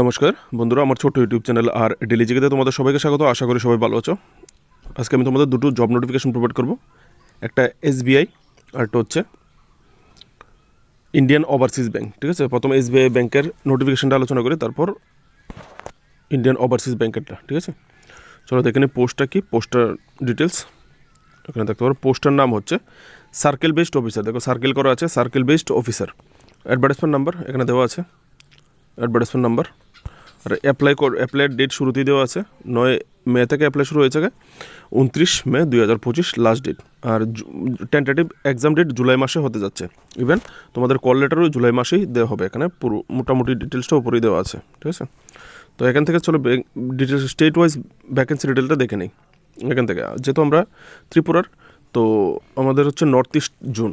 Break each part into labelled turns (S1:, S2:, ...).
S1: নমস্কার বন্ধুরা, আমার ছোট্ট ইউটিউব চ্যানেল আর ডেলি জিকেতে তোমাদের সবাইকে স্বাগত। আশা করি সবাই ভালো আছো। আজকে আমি তোমাদের দুটো জব নোটিফিকেশন প্রোভাইড করব। একটা এসবিআই আর একটা হচ্ছে ইন্ডিয়ান ওভারসিজ ব্যাঙ্ক। ঠিক আছে, প্রথম এসবিআই ব্যাংকের নোটিফিকেশনটা আলোচনা করি, তারপর ইন্ডিয়ান ওভারসিজ ব্যাংকেরটা। ঠিক আছে, চলো দেখে নিই পোস্টটা কি, পোস্টার ডিটেলস। এখানে দেখতে পারো পোস্টার নাম হচ্ছে সার্কেল বেসড অফিসার। দেখো সার্কেল করা আছে, circle based officer. Advertisement number এখানে দেওয়া আছে, অ্যাডভার্টাইজমেন্ট নাম্বার। আর অ্যাপ্লাইয়ের ডেট শুরুতেই দেওয়া আছে, 9 মে থেকে অ্যাপ্লাই শুরু হয়েছে, 29 মে 2025 লাস্ট ডেট। আর টেন্টেটিভ এক্সাম ডেট জুলাই মাসে হতে যাচ্ছে। ইভেন তোমাদের কল লেটারও জুলাই মাসেই দেওয়া হবে। এখানে পুরো মোটামুটি ডিটেলসটা উপরেই দেওয়া আছে। ঠিক আছে, তো এখান থেকে চলো ডিটেলস স্টেট ওয়াইজ ভ্যাকেন্সি ডিটেলটা দেখে নিই। এখান থেকে যেহেতু আমরা ত্রিপুরার, তো আমাদের হচ্ছে নর্থ ইস্ট জোন।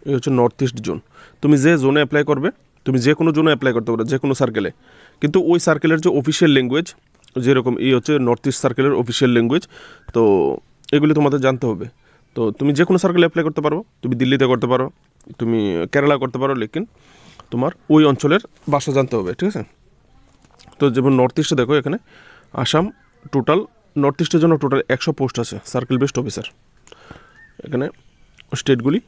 S1: এই হচ্ছে নর্থ ইস্ট জোন। তুমি যে জোনে অ্যাপ্লাই করবে, তুমি যে কোনো জোনে অ্যাপ্লাই করতে পারো, যে কোনো সার্কেলে। কিন্তু ওই সার্কেলের যে অফিসিয়াল ল্যাঙ্গুয়েজ, যেরকম এই হচ্ছে নর্থ ইস্ট সার্কেলের অফিসিয়াল ল্যাঙ্গুয়েজ, তো এগুলি তোমাদের জানতে হবে। তো তুমি যে কোনো সার্কেলে অ্যাপ্লাই করতে পারো, তুমি দিল্লিতে করতে পারো, তুমি কেরালা করতে পারো, লেকিন তোমার ওই অঞ্চলের ভাষা জানতে হবে। ঠিক আছে, তো যেমন নর্থ ইস্টে দেখো এখানে আসাম, টোটাল নর্থ ইস্টের জন্য টোটাল 100 পোস্ট আছে সার্কেল বেসড অফিসার। এখানে স্টেটগুলি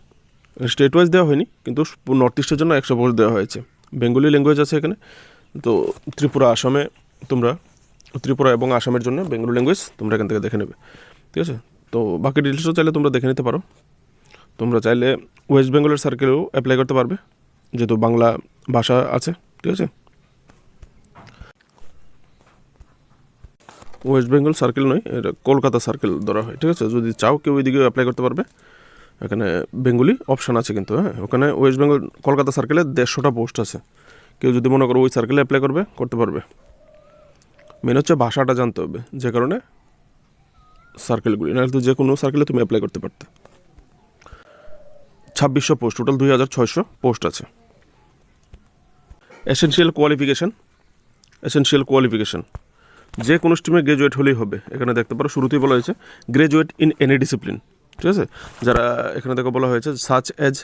S1: স্টেট ওয়াইজ দেওয়া হয়নি, কিন্তু নর্থ ইস্টের জন্য 100 পোস্ট দেওয়া হয়েছে। বেঙ্গলি ল্যাঙ্গুয়েজ আছে এখানে। তো ত্রিপুরা এবং আসামের জন্য বেঙ্গলি ল্যাঙ্গুয়েজ তোমরা এখান থেকে দেখে নেবে। ঠিক আছে, তো বাকি ডিটেলসও চাইলে তোমরা দেখে নিতে পারো। তোমরা চাইলে ওয়েস্ট বেঙ্গলের সার্কেলেও অ্যাপ্লাই করতে পারবে, যেহেতু বাংলা ভাষা আছে। ঠিক আছে, ওয়েস্ট বেঙ্গল সার্কেল নয়, এটা কলকাতা সার্কেল ধরা হয়। ঠিক আছে, যদি চাও কেউ ওইদিকেও অ্যাপ্লাই করতে পারবে। এখানে বেঙ্গলি অপশান আছে কিন্তু, হ্যাঁ, ওখানে ওয়েস্ট বেঙ্গল কলকাতা সার্কেলে 150টা পোস্ট আছে। কেউ যদি মনে করো ওই সার্কেলে অ্যাপ্লাই করতে পারবে। মেন হচ্ছে ভাষাটা জানতে হবে, যে কারণে সার্কেলগুলি, নাহলে তো যে কোনো সার্কেলে তুমি অ্যাপ্লাই করতে পারতে। 2600 পোস্ট, টোটাল 2600 পোস্ট আছে। এসেনশিয়াল কোয়ালিফিকেশান যে কোনো স্ট্রিমে গ্র্যাজুয়েট হলেই হবে। এখানে দেখতে পারো শুরুতেই বলা হয়েছে গ্র্যাজুয়েট ইন এনি ডিসিপ্লিন। ঠিক আছে, যারা এখানে দেখো বলা হয়েছে such as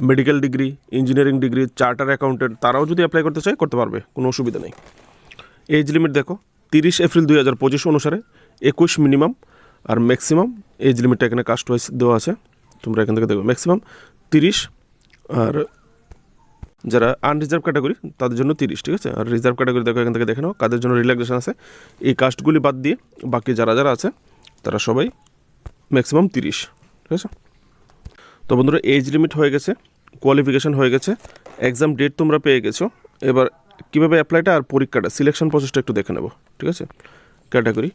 S1: medical degree, engineering degree, charter accountant, তারাও যদি অ্যাপ্লাই করতে চায় করতে পারবে, কোনো অসুবিধা নেই। এজ লিমিট দেখো 30 এপ্রিল 2025 অনুসারে 21 মিনিমাম, আর ম্যাক্সিমাম এজ লিমিটটা এখানে কাস্ট ওয়াইজ দেওয়া আছে। তোমরা এখান থেকে দেখো ম্যাক্সিমাম 30, আর যারা আনরিজার্ভ ক্যাটাগরি তাদের জন্য 30। ঠিক আছে, আর রিজার্ভ ক্যাটাগরি দেখো এখান থেকে দেখে নাও কাদের জন্য রিল্যাক্সেশন আছে। এই কাস্টগুলি বাদ দিয়ে বাকি যারা যারা আছে তারা সবাই ম্যাক্সিমাম 30। ঠিক আছে, তো বন্ধুরা এজ লিমিট হয়ে গেছে, কোয়ালিফিকেশান হয়ে গেছে, এক্সাম ডেট তোমরা পেয়ে গেছো। এবার কীভাবে অ্যাপ্লাইটা আর পরীক্ষাটা, সিলেকশন প্রসেসটা একটু দেখে নেব। ঠিক আছে, ক্যাটাগরি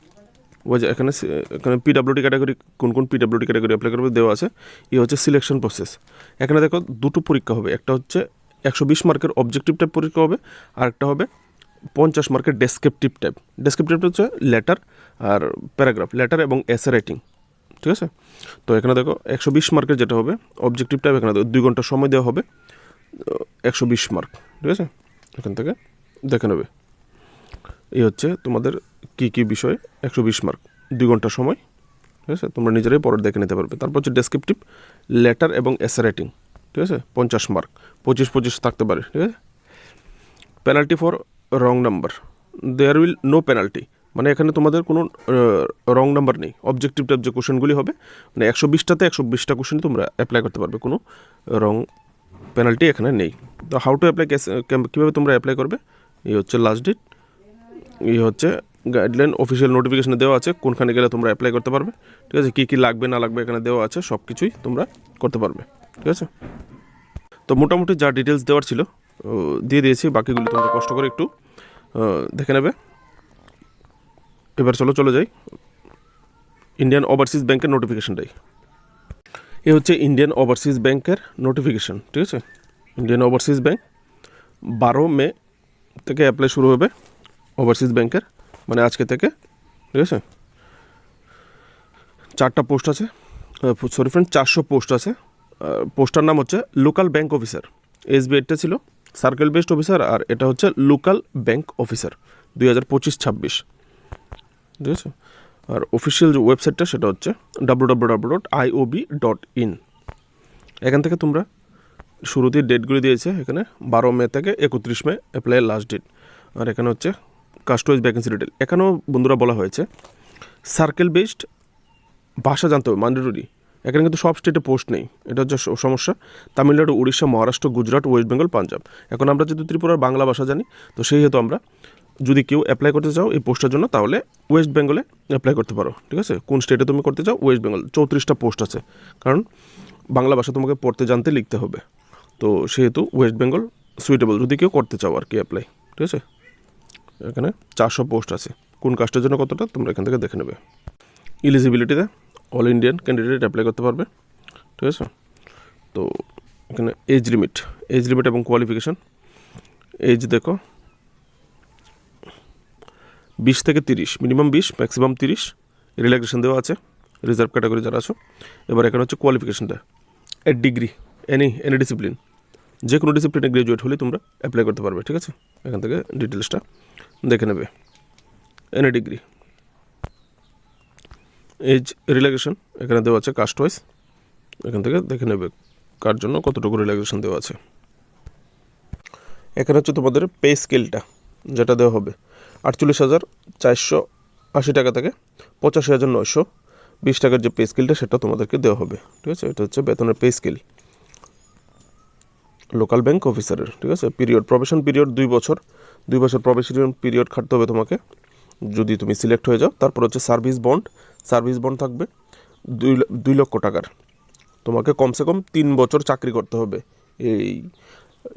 S1: ওই যে এখানে পিডাব্লিউডি ক্যাটাগরি, কোন কোন পিডাব্লিউডি ক্যাটাগরি অ্যাপ্লাই করবে দেওয়া আছে। এই হচ্ছে সিলেকশন প্রসেস। এখানে দেখো দুটো পরীক্ষা হবে, একটা হচ্ছে 120 মার্কের অবজেক্টিভ টাইপ পরীক্ষা হবে, আর একটা হবে 50 মার্কের ডেসক্রিপটিভ টাইপ। ডেসক্রিপটিভ হচ্ছে লেটার আর প্যারাগ্রাফ, লেটার এবং এসে রাইটিং। ঠিক আছে, তো এখানে দেখো 120 মার্কের যেটা হবে অবজেক্টিভ টাইপ, এখানে দেখো 2 ঘন্টা সময় দেওয়া হবে, 120 মার্ক। ঠিক আছে, এখান থেকে দেখে নেবে। এই হচ্ছে তোমাদের কী কী বিষয়ে 120 মার্ক, 2 ঘন্টা সময়। ঠিক আছে, তোমরা নিজেরাই পরে দেখে নিতে পারবে। তারপর হচ্ছে ডেসক্রিপটিভ, লেটার এবং এসে রাইটিং। ঠিক আছে, 50 মার্ক, 25 থাকতে পারে। ঠিক আছে, penalty for wrong number, there will no penalty, মানে এখানে তোমাদের কোনো রং নাম্বার নেই। অবজেক্টিভ টাইপ যে কোশ্চেনগুলি হবে, মানে 120টাতে 120টা কোশ্চেনই তোমরা অ্যাপ্লাই করতে পারবে, কোনো রং পেনাল্টি এখানে নেই। তো হাউ টু অ্যাপ্লাই, কীভাবে তোমরা অ্যাপ্লাই করবে, এই হচ্ছে লাস্ট ডেট, এই হচ্ছে গাইডলাইন, অফিসিয়াল নোটিফিকেশনে দেওয়া আছে কোনখানে গেলে তোমরা অ্যাপ্লাই করতে পারবে। ঠিক আছে, কী কী লাগবে না লাগবে এখানে দেওয়া আছে, সব কিছুই তোমরা করতে পারবে। ঠিক আছে, তো মোটামুটি যা ডিটেলস দেওয়ার ছিল দিয়ে দিয়েছি, বাকিগুলি তোমরা কষ্ট করে একটু দেখে নেবে। এবার চলে যাই ইন্ডিয়ান ওভারসিজ ব্যাংকের নোটিফিকেশনটাই। এ হচ্ছে ইন্ডিয়ান ওভারসিজ ব্যাংকের নোটিফিকেশন। ঠিক আছে, ইন্ডিয়ান ওভারসিজ ব্যাংক 12 মে থেকে অ্যাপ্লাই শুরু হবে ওভারসিজ ব্যাংকের, মানে আজকে থেকে। ঠিক আছে, 4টা পোস্ট আছে, সরি ফ্রেন্ড 400 পোস্ট আছে। পোস্টার নাম হচ্ছে লোকাল ব্যাংক অফিসার। এসবিআইটা ছিল সার্কেল বেসড অফিসার, আর এটা হচ্ছে লোকাল ব্যাংক অফিসার 2025-26। ঠিক আছে, আর অফিসিয়াল যে ওয়েবসাইটটা সেটা হচ্ছে www.iob.in। এখান থেকে তোমরা শুরুতেই ডেটগুলি দিয়েছে, এখানে 12 মে থেকে 31 মে অ্যাপ্লাই লাস্ট ডেট। আর এখানে হচ্ছে কাস্ট ওয়াইজ ভ্যাকেন্সি ডিটেল। এখানেও বন্ধুরা বলা হয়েছে সার্কেল বেসড ভাষা জানতে হবে ম্যান্ডেটরি। এখানে কিন্তু সব স্টেটে পোস্ট নেই, এটা হচ্ছে সমস্যা। তামিলনাড়ু, উড়িষ্যা, মহারাষ্ট্র, গুজরাট, ওয়েস্ট বেঙ্গল, পাঞ্জাব। এখন আমরা যদি ত্রিপুরার বাংলা ভাষা জানি, তো সেই হেতু আমরা যদি কেউ অ্যাপ্লাই করতে চাও এই পোস্টের জন্য, তাহলে ওয়েস্ট বেঙ্গলে অ্যাপ্লাই করতে পারো। ঠিক আছে, কোন স্টেটে তুমি করতে চাও? ওয়েস্ট বেঙ্গল। 34টা পোস্ট আছে, কারণ বাংলা ভাষা তোমাকে পড়তে জানতে লিখতে হবে। তো সেহেতু ওয়েস্ট বেঙ্গল সুইটেবল যদি কেউ করতে চাও আর কি অ্যাপ্লাই। ঠিক আছে, এখানে 400 পোস্ট আছে। কোন কাস্টের জন্য কতটা তোমরা এখান থেকে দেখে নেবে। এলিজিবিলিটিতে অল ইন্ডিয়ান ক্যান্ডিডেট অ্যাপ্লাই করতে পারবে। ঠিক আছে, তো এখানে এজ লিমিট এবং কোয়ালিফিকেশান। এজ দেখো 20 থেকে 30, মিনিমাম 20, ম্যাক্সিমাম 30। রিল্যাক্সেশন দেওয়া আছে রিজার্ভ ক্যাটাগরি যারা আছো। এবার এখানে হচ্ছে কোয়ালিফিকেশানটা, ডিগ্রি, এনি ডিসিপ্লিন, যে কোনো ডিসিপ্লিনে গ্রাজুয়েট হলে তোমরা অ্যাপ্লাই করতে পারবে। ঠিক আছে, এখান থেকে ডিটেলসটা দেখে নেবে। এনি ডিগ্রি, এজ, রিল্যাক্সেশন এখানে দেওয়া আছে কাস্ট ওয়াইজ, এখান থেকে দেখে নেবে কার জন্য কতটুকু রিল্যাক্সেশন দেওয়া আছে। এখানে হচ্ছে তোমাদের পে স্কেলটা যেটা দেওয়া হবে 48,480 টাকা থেকে 85,920 টাকার যে পে স্কেলটা সেটা তোমাদেরকে দেওয়া হবে। ঠিক আছে, এটা হচ্ছে বেতনের পে স্কেল লোকাল ব্যাংক অফিসারের। ঠিক আছে, পিরিয়ড, প্রবেশন পিরিয়ড 2 বছর, 2 বছর প্রবেশন পিরিয়ড খাটতে হবে তোমাকে যদি তুমি সিলেক্ট হয়ে যাও। তারপর হচ্ছে সার্ভিস বন্ড থাকবে 2 লক্ষ টাকার। তোমাকে কমসে কম 3 বছর চাকরি করতে হবে এই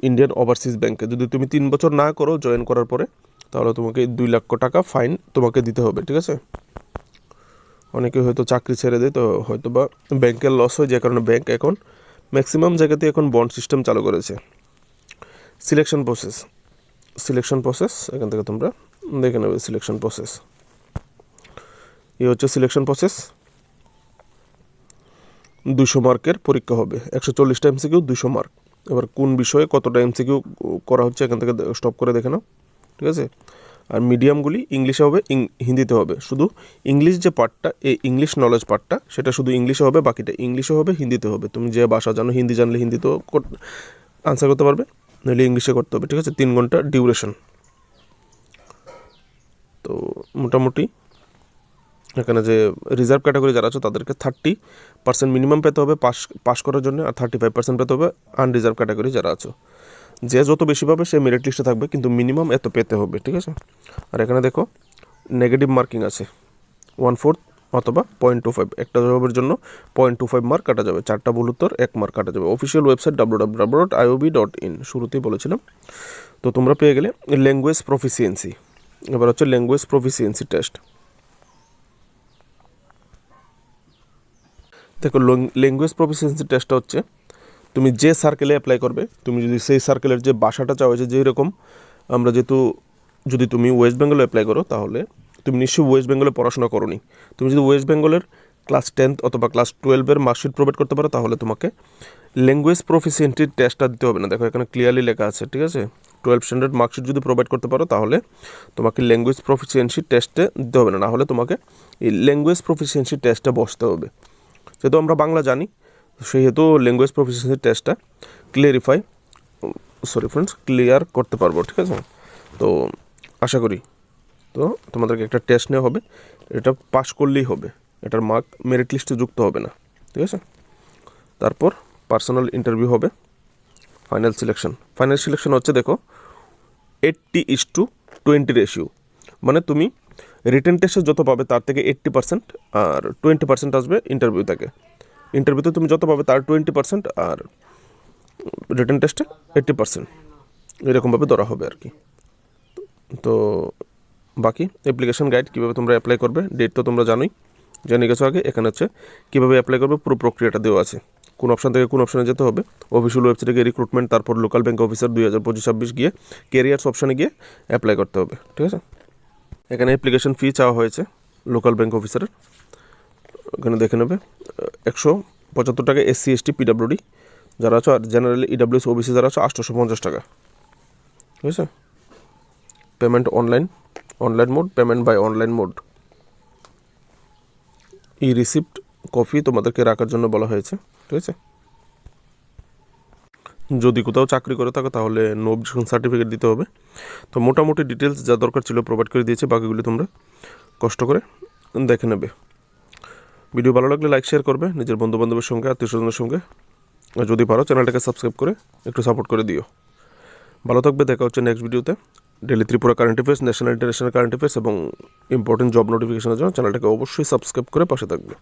S1: ইন্ডিয়ান ওভারসিজ ব্যাংকে। যদি তুমি 3 বছর না করো জয়েন করার পরে, তাহলে তোমাকে 2 লক্ষ টাকা ফাইন তোমাকে দিতে হবে। ঠিক আছে, অনেকে হয়তো চাকরি ছেড়ে দেয়, তো হয়তো বা ব্যাংকের লস হয়, যে কারণে ব্যাংক এখন ম্যাক্সিমাম জায়গাতে এখন বন্ড সিস্টেম চালু করেছে। সিলেকশন প্রসেস এখান থেকে তোমরা দেখে নেবে। সিলেকশন প্রসেস এই হচ্ছে সিলেকশন প্রসেস। 200 মার্কের পরীক্ষা হবে, 140টা এমসিকিউ, 200 মার্ক। এবার কোন বিষয়ে কতটা এমসিকিউ করা হচ্ছে এখান থেকে স্টপ করে দেখে নাও। ঠিক আছে, আর মিডিয়ামগুলি ইংলিশে হবে, হিন্দিতে হবে। শুধু ইংলিশ যে পার্টটা, এই ইংলিশ নলেজ পার্টটা, সেটা শুধু ইংলিশে হবে, বাকিটা ইংলিশে হবে, হিন্দিতে হবে। তুমি যে ভাষা জানো, হিন্দি জানলে হিন্দিতেও আনসার করতে পারবে, নইলে ইংলিশে করতে হবে। ঠিক আছে, 3 ঘন্টা ডিউরেশন। তো মোটামুটি এখানে যে রিজার্ভ ক্যাটাগরি যারা আছে তাদেরকে 30% মিনিমাম পেতে হবে পাস করার জন্য, আর 35% পেতে হবে আনরিজার্ভ ক্যাটাগরি যারা আছে। যে যত বেশি পাবে সে মেরিট লিস্টে থাকবে, কিন্তু মিনিমাম এত পেতে হবে। ঠিক আছে, আর এখানে দেখো নেগেটিভ মার্কিং আছে 1/4 অথবা 0.25। একটা জবের জন্য 0.25 মার্ক কাটা যাবে, 4টা ভুল উত্তর 1 মার্ক কাটা যাবে। অফিসিয়াল ওয়েবসাইট www.iob.in শুরুতেই বলেছিলাম। তো তোমরা পেয়ে গেলে ল্যাঙ্গুয়েজ প্রফিসিয়েন্সি। এবার হচ্ছে ল্যাঙ্গুয়েজ প্রফিসিয়েন্সি টেস্ট। দেখো ল্যাঙ্গুয়েজ প্রফিসিয়েন্সি টেস্টটা হচ্ছে তুমি যে সার্কেলে অ্যাপ্লাই করবে, তুমি যদি সেই সার্কেলের যে ভাষাটা চাও, যে যেই রকম আমরা যেহেতু যদি তুমি ওয়েস্ট বেঙ্গলে অ্যাপ্লাই করো, তাহলে তুমি নিশ্চয়ই ওয়েস্ট বেঙ্গলে পড়াশোনা করোনি। তুমি যদি ওয়েস্ট বেঙ্গলের ক্লাস 10 অথবা ক্লাস 12-এর মার্কশিট প্রোভাইড করতে পারো, তাহলে তোমাকে ল্যাঙ্গুয়েজ প্রফিসিয়েন্সির টেস্টটা দিতে হবে না। দেখো এখানে ক্লিয়ারলি লেখা আছে। ঠিক আছে, 12 স্ট্যান্ডার্ড মার্কশিট যদি প্রোভাইড করতে পারো, তাহলে তোমাকে ল্যাঙ্গুয়েজ প্রফিসিয়েন্সি টেস্টে দিতে হবে না। না হলে তোমাকে এই ল্যাঙ্গুয়েজ প্রফিসিয়েন্সি টেস্টে বসতে হবে। যেহেতু আমরা বাংলা জানি, সেহেতু ল্যাঙ্গুয়েজ প্রফিসিয়েন্সি টেস্টটা ক্লিয়ার করতে পারবো। ঠিক আছে, তো আশা করি তো তোমাদেরকে একটা টেস্ট নেওয়া হবে, এটা পাস করলেই হবে, এটার মার্ক মেরিট লিস্টে যুক্ত হবে না। ঠিক আছে, তারপর পার্সোনাল ইন্টারভিউ হবে। ফাইনাল সিলেকশন হচ্ছে দেখো 80:20 রেশিও। মানে তুমি রিটেন টেস্টে যত পাবে তার থেকে 80%, আর 20% আসবে ইন্টারভিউ থেকে। ইন্টারভিউতে তুমি যত পাবে তার 20%, আর রিটেন টেস্টে 80%, এরকমভাবে ধরা হবে আর কি। তো বাকি অ্যাপ্লিকেশন গাইড কীভাবে তোমরা অ্যাপ্লাই করবে, ডেট তো তোমরা জেনে গেছো আগে। এখানে হচ্ছে কীভাবে অ্যাপ্লাই করবে পুরো প্রক্রিয়াটা দেওয়া আছে। কোন অপশান থেকে কোন অপশানে যেতে হবে, অফিসিয়াল ওয়েবসাইটে গিয়ে রিক্রুটমেন্ট, তারপর লোকাল ব্যাংক অফিসার 2025-26 গিয়ে ক্যারিয়ার্স অপশানে গিয়ে অ্যাপ্লাই করতে হবে। ঠিক আছে, এখানে অ্যাপ্লিকেশন ফি চাওয়া হয়েছে লোকাল ব্যাংক অফিসারের, এখানে দেখে নেবে 175 টাকা। SC ST PWD যারা আছো, আর জেনারেলি EWS OBC যারা আছো 850 টাকা। ঠিক আছে, payment online mode, payment by online mode. Receipt copy তোমাদেরকে রাখার জন্য বলা হয়েছে। ঠিক আছে, যদি কোথাও চাকরি করে থাকো তাহলে নো অবজেকশন সার্টিফিকেট দিতে হবে। তো মোটামুটি ডিটেলস যা দরকার ছিল প্রোভাইড করে দিয়েছি, বাকিগুলি তোমরা কষ্ট করে দেখে নেবে। ভিডিও ভালো লাগলে লাইক শেয়ার করবে নিজের বন্ধুবান্ধবের সঙ্গে, আত্মীয় স্বজনের সঙ্গে। আর যদি পারো চ্যানেলটাকে সাবস্ক্রাইব করে একটু সাপোর্ট করে দিও। ভালো থাকবে, দেখা হচ্ছে নেক্সট ভিডিওতে। Daily Tripura current affairs, national international current affairs এবং ইম্পর্টেন্ট জব নোটিফিকেশনের জন্য চ্যানেলটাকে অবশ্যই সাবস্ক্রাইব করে পাশে থাকবে।